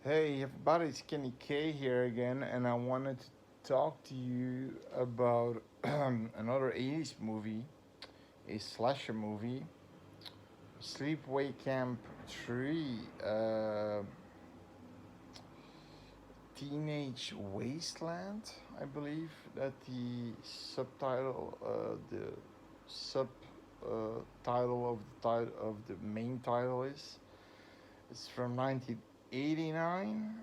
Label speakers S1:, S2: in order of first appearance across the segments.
S1: Hey everybody, it's Kenny K here again, and I wanted to talk to you about another 80s movie, a slasher movie, Sleepaway Camp 3, Teenage Wasteland, I believe that the subtitle, the subtitle of the main title is. It's from 1989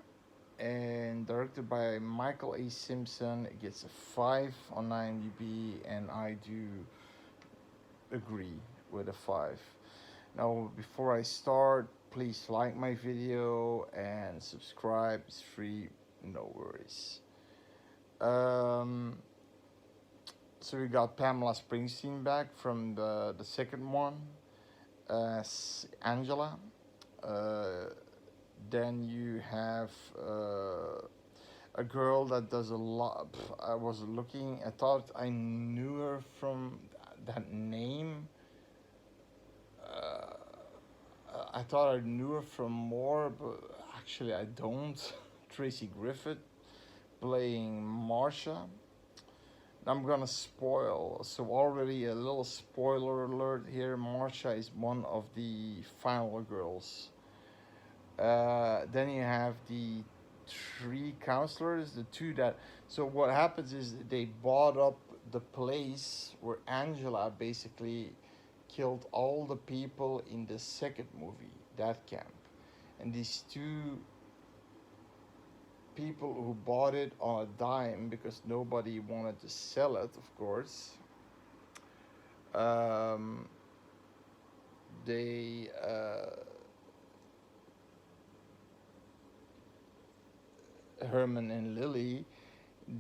S1: and directed by Michael A. Simpson. It gets a 5 on IMDb, and I do agree with a 5. Now, before I start, please like my video and subscribe. It's free, no worries. Um, so we got Pamela Springsteen back from the second one as Angela. Uh, then you have a girl that does a lot. I was looking. I thought I knew her from that name. Uh, I thought I knew her from more, but actually I don't. Tracy Griffith playing Marsha. I'm gonna spoil. So already a little spoiler alert here. Marsha is one of the final girls. Then you have the three counselors, the two that. So what happens is they bought up the place where Angela basically killed all the people in the second movie, that camp, and these two people who bought it on a dime because nobody wanted to sell it, of course. Um, they Herman and Lily,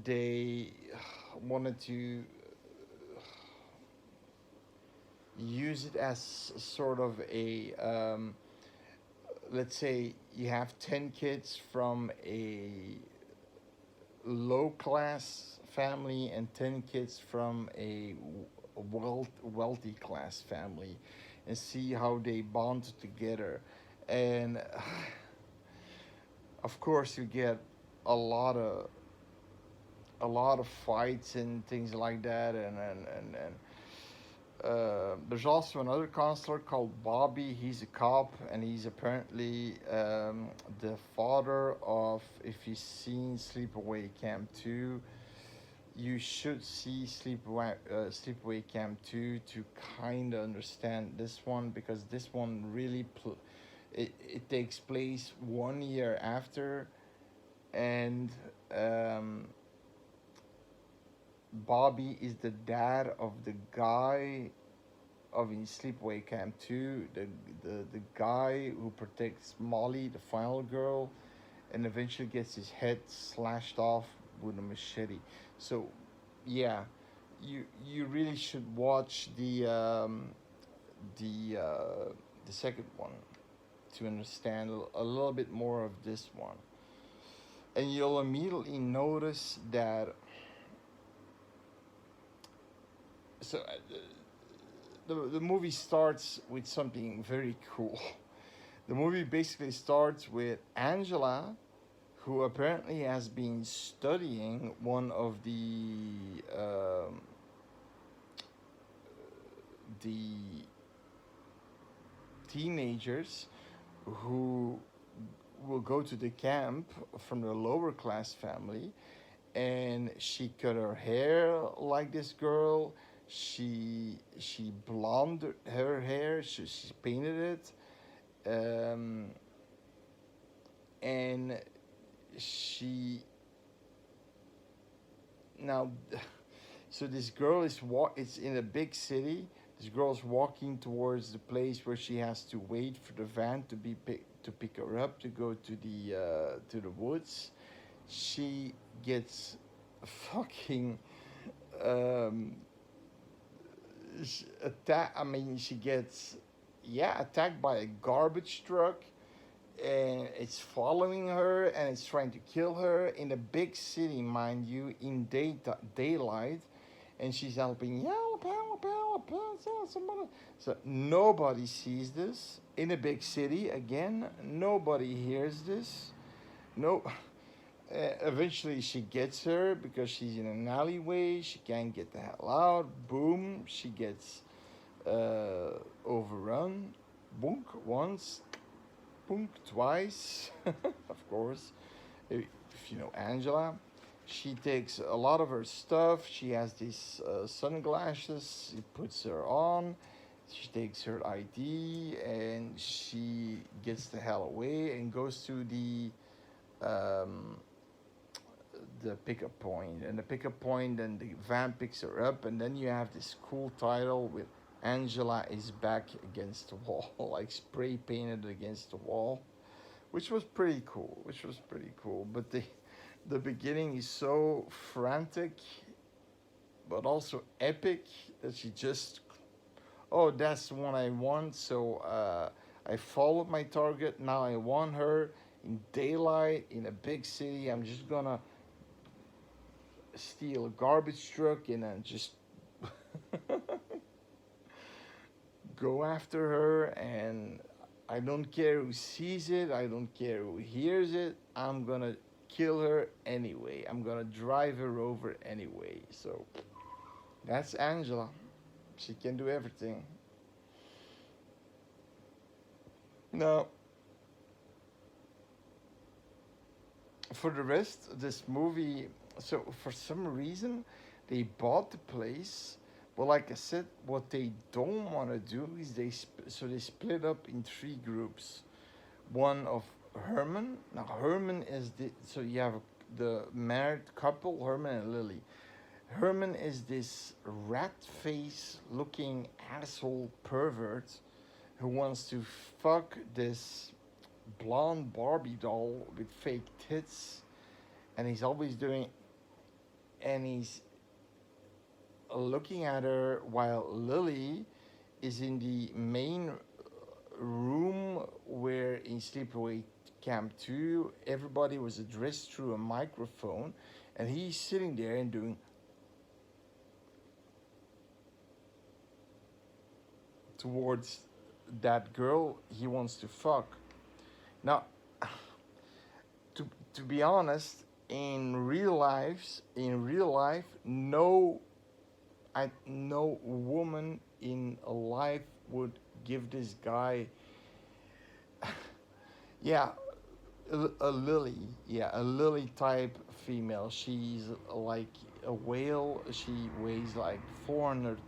S1: they wanted to use it as sort of a let's say you have 10 kids from a low class family and 10 kids from a wealthy class family, and see how they bond together. And of course you get a lot of fights and things like that, and there's also another counselor called Bobby. He's a cop, and he's apparently the father of. If you've seen Sleepaway Camp 2, you should see Sleepaway Camp 2 to kind of understand this one, because this one really it takes place 1 year after, and um, Bobby is the dad of the guy of in Sleepaway Camp 2, the guy who protects Molly, the final girl, and eventually gets his head slashed off with a machete. So, yeah, you really should watch the uh, the second one to understand a little bit more of this one, and you'll immediately notice that. So the movie starts with something very cool. The movie basically starts with Angela, who apparently has been studying one of the teenagers who will go to the camp from the lower class family, and she cut her hair like this girl. She blonde her hair. She painted it, and she now. So this girl is It's in a big city. This girl's walking towards the place where she has to wait for the van to pick her up to go to the woods. She gets fucking um, attack. I mean, she gets attacked by a garbage truck, and it's following her and it's trying to kill her in a big city, mind you, in daylight. And she's helping, help, help, help, help, somebody. So nobody sees this in a big city. Again, nobody hears this. No, eventually she gets her because she's in an alleyway. She can't get the hell out. Boom, she gets overrun. Boonk once, boonk twice. Of course, if you know Angela, she takes a lot of her stuff. She has these sunglasses. He puts her on. She takes her ID and she gets the hell away and goes to um, the pickup point. And the pickup point, then the van picks her up, and then you have this cool title with Angela is back against the wall, like spray painted against the wall, which was pretty cool. But the beginning is so frantic, but also epic that she just, oh, that's the one I want. So I followed my target. Now I want her in daylight in a big city. I'm just gonna steal a garbage truck and then just go after her. And I don't care who sees it. I don't care who hears it. I'm gonna kill her anyway. I'm gonna drive her over anyway. So that's Angela. She can do everything. Now, for the rest, this movie, so for some reason, they bought the place. But like I said, what they don't want to do is they split up in three groups. One of Herman. Now Herman is the, so you have the married couple, Herman and Lily. Herman is this rat face looking asshole pervert who wants to fuck this blonde Barbie doll with fake tits, and he's always doing, and he's looking at her while Lily is in the main room where in Sleepaway Camp 2 everybody was addressed through a microphone, and he's sitting there and doing towards that girl he wants to fuck. Now, to be honest, in real life, no woman in a life would give this guy, yeah, a Lily, yeah, a Lily type female. She's like a whale. She weighs like 400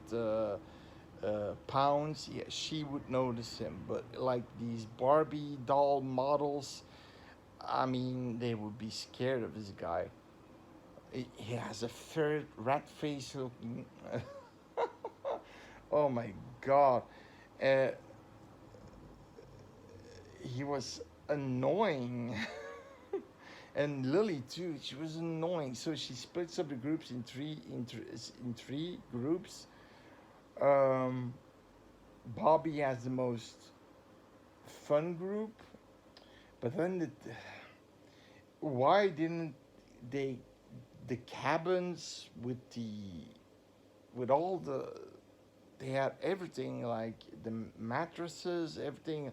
S1: pounds. Yeah, she would notice him. But like these Barbie doll models, I mean, they would be scared of this guy. He has a ferret rat face looking. Oh my god. Uh, he was annoying. And Lily too, she was annoying. So she splits up the groups in three groups. Um, Bobby has the most fun group, but then why didn't they, the cabins with all the, they had everything, like the mattresses, everything,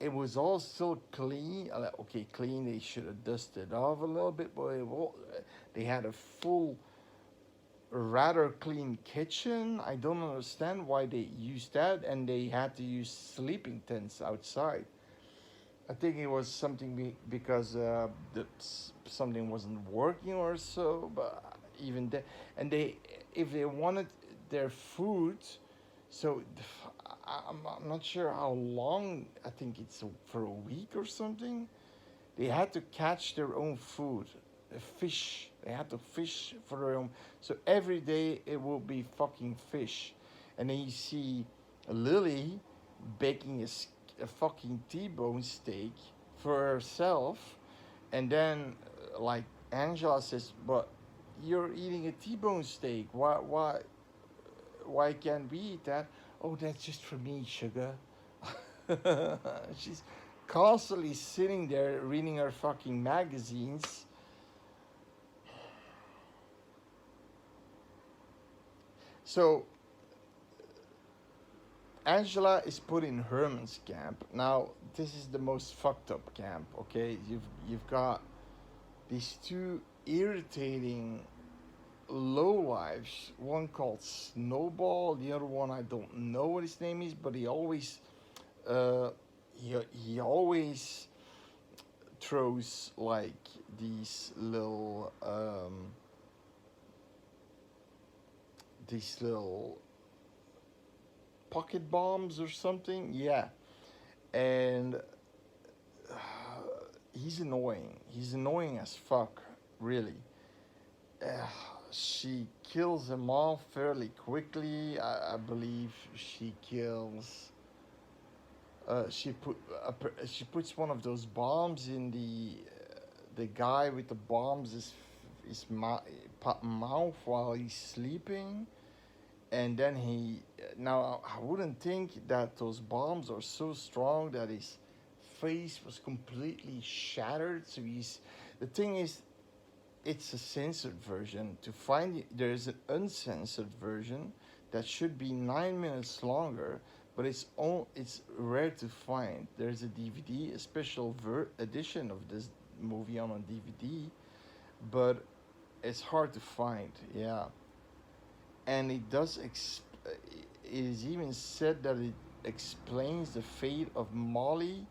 S1: it was all still clean. Okay, clean, they should have dusted off a little bit, but they had a full, rather clean kitchen. I don't understand why they used that, and they had to use sleeping tents outside. I think it was something because something wasn't working or so. But even that, and they, if they wanted their food, so I'm not sure how long. I think it's for a week or something. They had to catch their own food, fish. They had to fish for their own. So every day it will be fucking fish, and then you see Lily baking a fucking T-bone steak for herself, and then like Angela says, "But you're eating a T-bone steak. Why can't we eat that?" "Oh, that's just for me, sugar." She's constantly sitting there reading her fucking magazines. So Angela is put in Herman's camp. Now this is the most fucked up camp. Okay, you've got these two irritating lowlives. One called Snowball, the other one I don't know what his name is, but uh, he always throws like these little pocket bombs or something. Yeah, and he's annoying. He's annoying as fuck, really. Uh, she kills them all fairly quickly. I believe she kills. She puts one of those bombs in the guy with the bombs his mouth while he's sleeping, and then he now I wouldn't think that those bombs are so strong that his face was completely shattered. So he's the thing is it's a censored version. To find there's an uncensored version that should be 9 minutes longer, but it's rare to find. There's a DVD, a special edition of this movie on a DVD, but it's hard to find. Yeah, and it does. It is even said that it explains the fate of Molly,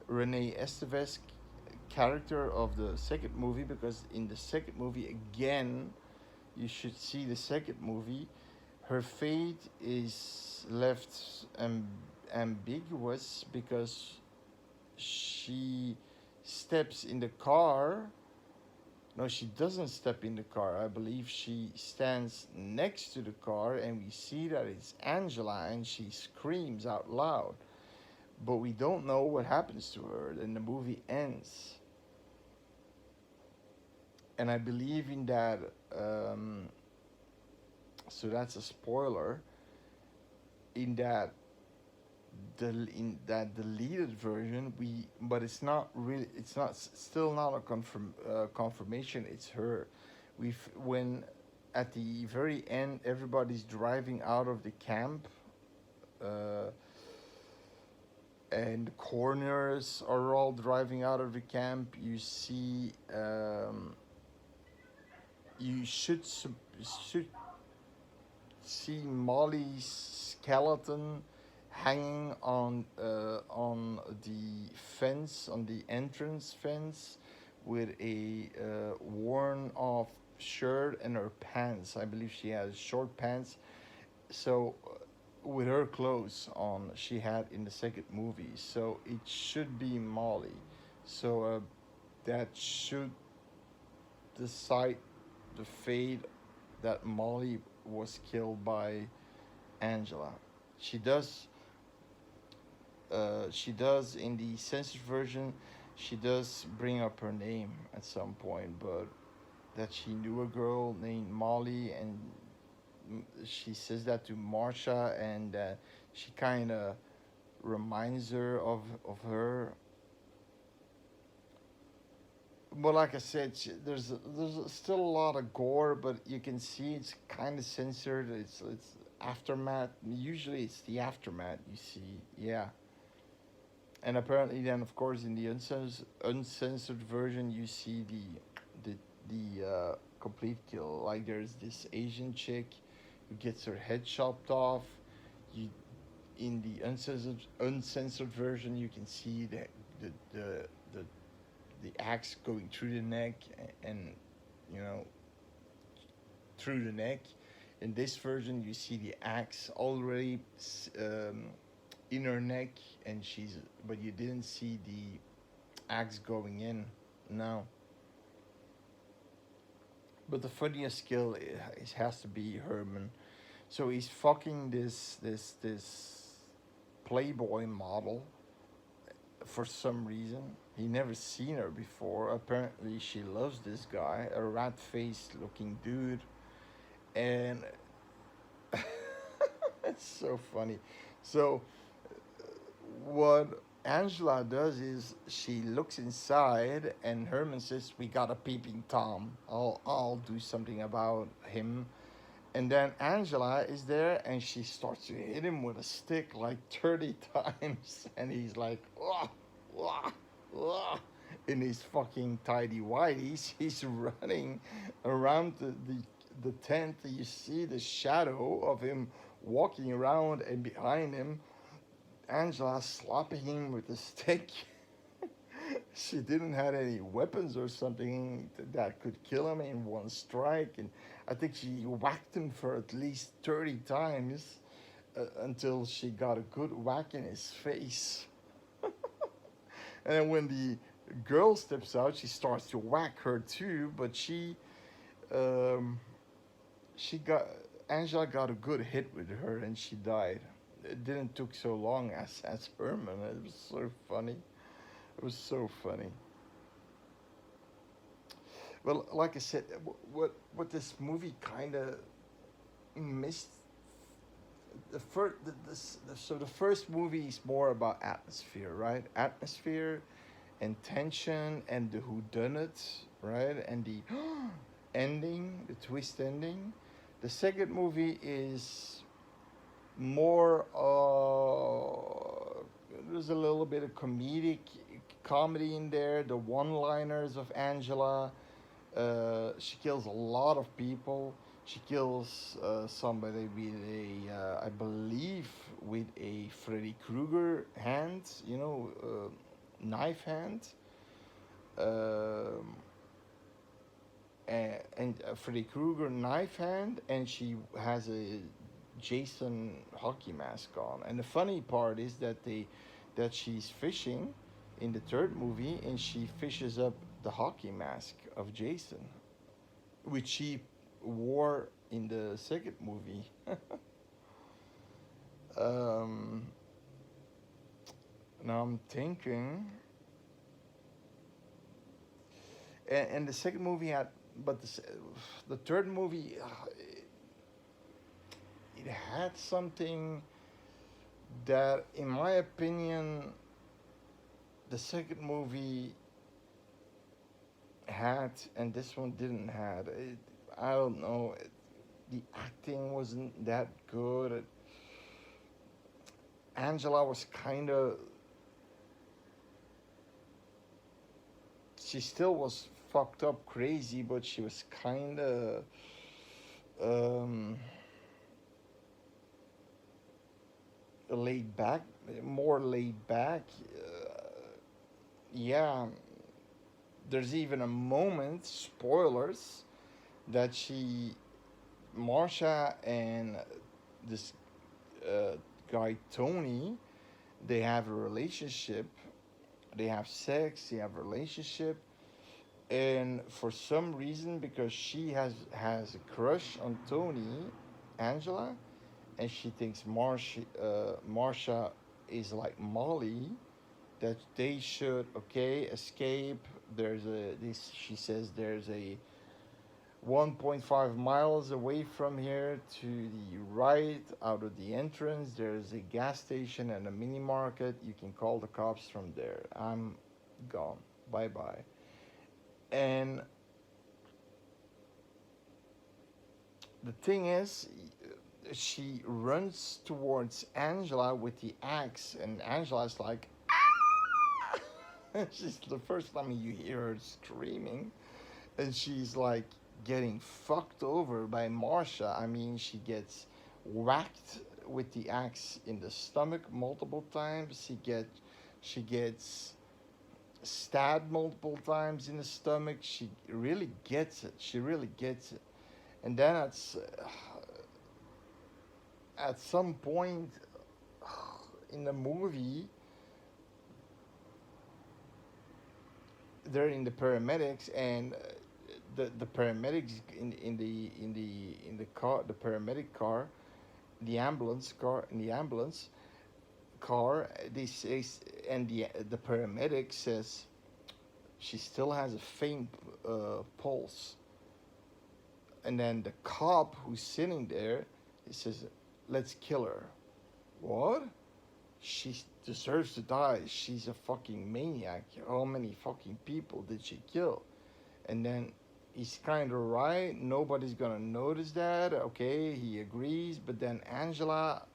S1: Renee Estevez character of the second movie, because in the second movie again, you should see the second movie. Her fate is left ambiguous because she steps in the car. No, she doesn't step in the car. I believe she stands next to the car, and we see that it's Angela, and she screams out loud. But we don't know what happens to her, and the movie ends. And I believe in that. So that's a spoiler. In that deleted version, but it's not really. It's not still not a confirmation. It's her. When at the very end, everybody's driving out of the camp. And the corners are all driving out of the camp. You see, you should see Molly's skeleton hanging on the fence, on the entrance fence, with a worn off shirt and her pants. I believe she has short pants. So with her clothes on she had in the second movie, so it should be Molly. So that should decide the fate, that Molly was killed by Angela. She does. She does in the censored version. She does bring up her name at some point, but that she knew a girl named Molly, and she says that to Marsha, and she kind of reminds her of her. But like I said, there's still a lot of gore, but you can see it's kind of censored. It's aftermath. Usually it's the aftermath you see. Yeah. And apparently then, of course, in the uncensored version, you see the complete kill. Like there's this Asian chick who gets her head chopped off. You In the uncensored version, you can see the axe going through the neck, and you know, through the neck. In this version, you see the axe already in her neck, and but you didn't see the axe going in. No. But the funniest kill has to be Herman. So he's fucking this Playboy model for some reason. He never seen her before. Apparently she loves this guy, a rat-faced looking dude. And it's so funny. So what Angela does is she looks inside, and Herman says, "We got a peeping Tom. I'll do something about him." And then Angela is there, and she starts to hit him with a stick like 30 times, and he's like, "Wah, wah, wah," in his fucking tidy whities. He's running around the tent. You see the shadow of him walking around, and behind him, Angela slapping him with a stick. She didn't have any weapons or something that could kill him in one strike, and I think she whacked him for at least 30 times until she got a good whack in his face. And then when the girl steps out, she starts to whack her too, but um, she got Angela got a good hit with her, and she died. It didn't took so long as Herman. It was so funny. It was so funny. Well, like I said, what this movie kind of missed, the first so the first movie is more about atmosphere, right? Atmosphere and tension and the whodunit, right? And the ending, the twist ending. The second movie is more there's a little bit of comedy in there, the one-liners of Angela. She kills a lot of people. She kills somebody with I believe, with a Freddy Krueger hand, knife hand. Um, and Freddy Krueger knife hand, and she has a Jason hockey mask on. And the funny part is that she's fishing in the third movie, and she fishes up the hockey mask of Jason, which she wore in the second movie. um, Now I'm thinking, and the second movie had, but the third movie, it had something that, in my opinion, the second movie had, and this one didn't had. I don't know. The acting wasn't that good. Angela was kind of. She still was fucked up crazy, but she was kind of. Laid back, more laid back. Yeah, there's even a moment, spoilers, that Marsha and this guy Tony, they have a relationship, they have sex, they have a relationship, and for some reason, because she has a crush on Tony, Angela, and she thinks Marsha is like Molly, that they should escape. There's a this she says there's a 1.5 miles away from here to the right out of the entrance. There's a gas station and a mini market. You can call the cops from there. I'm gone. Bye bye. And the thing is, she runs towards Angela with the axe, and Angela's like, she's the first time you hear her screaming, and she's like getting fucked over by Marsha. I mean, she gets whacked with the axe in the stomach multiple times. She gets stabbed multiple times in the stomach. She really gets it. She really gets it. And then at some point in the movie, they're in the paramedics, and the paramedics in the car, the paramedic car, the ambulance car, in the ambulance car, they say, and the paramedic says she still has a faint pulse, and then the cop who's sitting there, he says, "Let's kill her." What? She deserves to die. She's a fucking maniac. How many fucking people did she kill? And then he's kind of right. Nobody's gonna notice that. Okay, he agrees. But then Angela,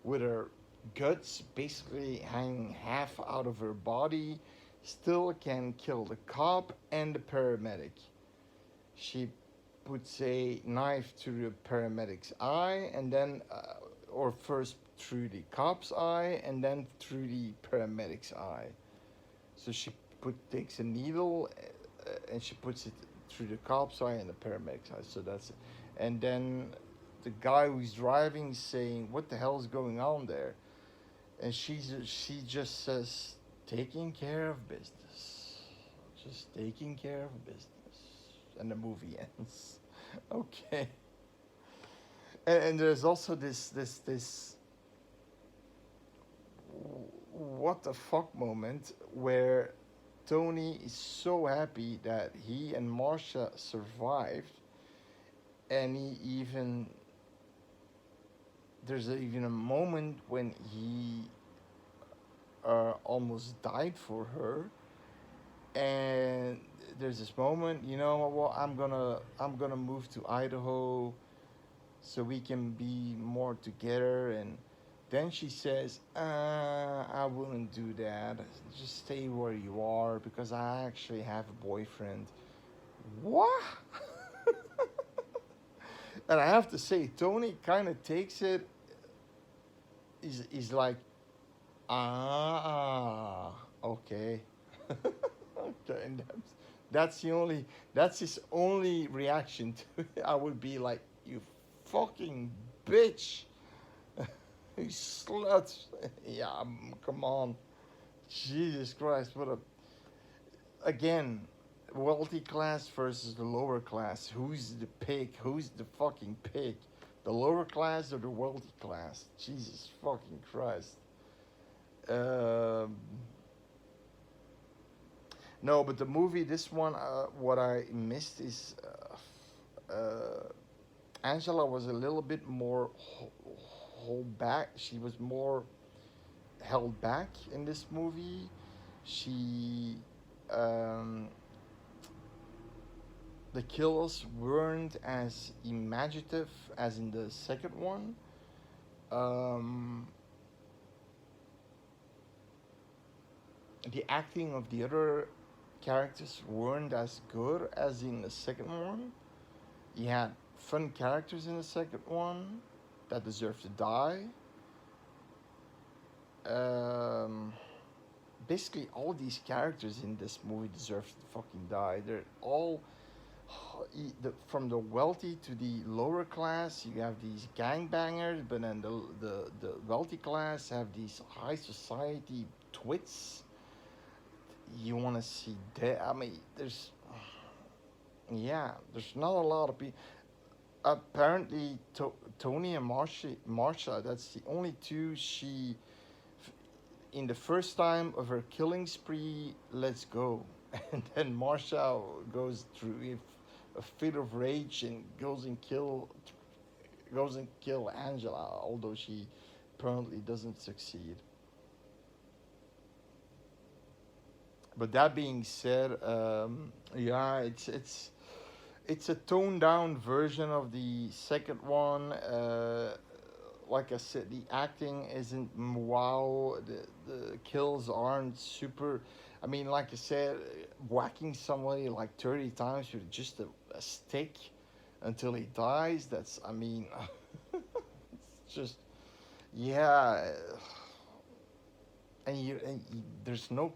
S1: with her guts basically hanging half out of her body, still can kill the cop and the paramedic. She puts a knife through the paramedic's eye, and then, or first through the cop's eye, and then through the paramedic's eye. So she takes a needle, and she puts it through the cop's eye and the paramedic's eye. So that's it. And then the guy who's driving is saying, "What the hell is going on there?" And she just says, "Taking care of business, just taking care of business," and the movie ends. Okay. And there's also this what the fuck moment where Tony is so happy that he and Marcia survived, and he even there's even a moment when he almost died for her, and there's this moment, well, I'm gonna move to Idaho so we can be more together. And then she says, I wouldn't do that. Just stay where you are because I actually have a boyfriend. What? And I have to say, Tony kind of takes it. He's like, okay. Okay, and that's his only reaction to it. I would be like, you fucking bitch. You slut. Yeah, come on. Jesus Christ, what a. Again, wealthy class versus the lower class. Who's the pig? Who's the fucking pig? The lower class or the wealthy class? Jesus fucking Christ. Um, no, but the movie, this one, what I missed is Angela was a little bit more hold back. She was more held back in this movie. She, um, the kills weren't as imaginative as in the second one. Um, the acting of the other characters weren't as good as in the second one. You had fun characters in the second one that deserve to die. Um, Basically, all these characters in this movie deserve to fucking die. They're all from the wealthy to the lower class. You have these gangbangers, but then the wealthy class have these high society twits. You want to see that? I mean, there's not a lot of people. Apparently, Tony and Marsha, that's the only two she, in the first time of her killing spree, lets go. And then Marsha goes through a fit of rage and goes and kill Angela, although she apparently doesn't succeed. But that being said, yeah, it's a toned down version of the second one. Like I said, the acting isn't wow. The kills aren't super. I mean, like I said, whacking somebody like 30 times with just a stick until he dies. That's, I mean, it's just, yeah. And there's no.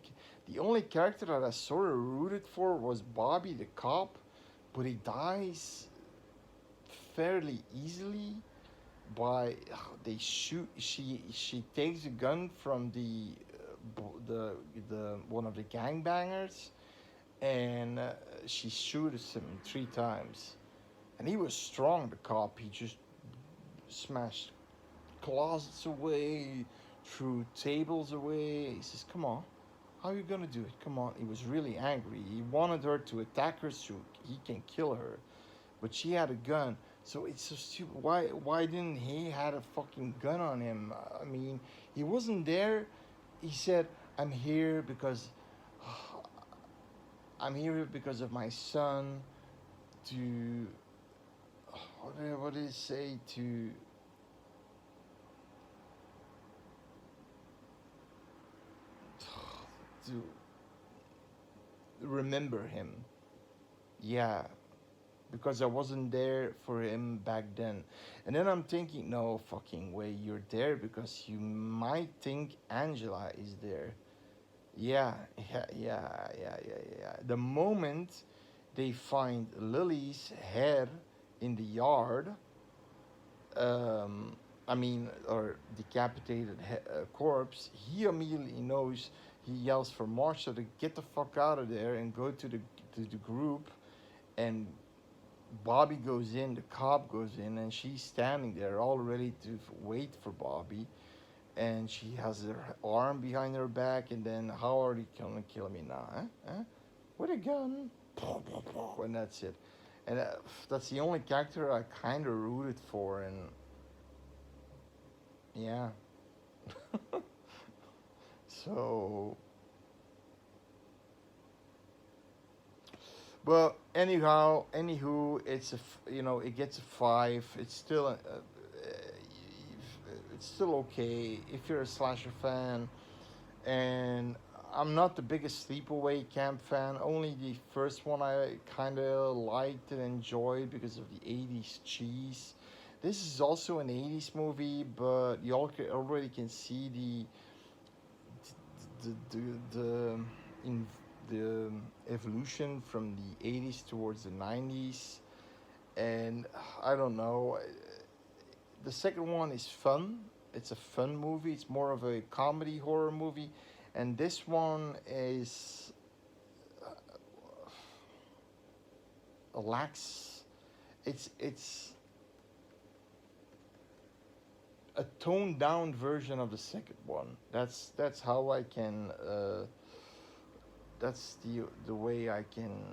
S1: The only character that I sort of rooted for was Bobby the cop, but he dies fairly easily by they shoot. She takes a gun from the one of the gangbangers, and she shoots him 3 times. And he was strong, the cop. He just smashed closets away, threw tables away. He says, "Come on, how are you gonna do it? Come on." He was really angry. He wanted her to attack her so he can kill her, but she had a gun. So it's so stupid. Why didn't he had a fucking gun on him? I mean, he wasn't there. He said, "I'm here because I'm here because of my son." To what did he say? To to remember him. Yeah, because I wasn't there for him back then. And then I'm thinking, no fucking way, you're there because you might think Angela is there. Yeah, yeah. The moment they find Lily's hair in the yard, um, I mean, or decapitated corpse, he immediately knows. He yells for Marsha to get the fuck out of there and go to the group. And Bobby goes in, the cop goes in, and she's standing there all ready to wait for Bobby. And she has her arm behind her back, and then, how are you gonna kill me now? Huh? With a gun. And that's it. And that's the only character I kind of rooted for, and yeah. So, well, anywho, it gets a 5. It's still okay if you're a slasher fan. And I'm not the biggest sleepaway camp fan. Only the first one I kind of liked and enjoyed because of the 80s cheese. This is also an 80s movie, but you already can see the in the evolution from the 80s towards the 90s. And I don't know, the second one is fun. It's a fun movie. It's more of a comedy horror movie, and this one is lax. It's a toned down version of the second one. That's how I can. That's the way I can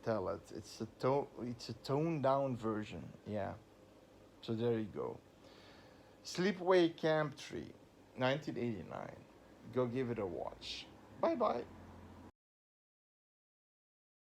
S1: tell it. It's a toned down version. Yeah. So there you go. Sleepaway Camp 3, 1989. Go give it a watch. Bye bye.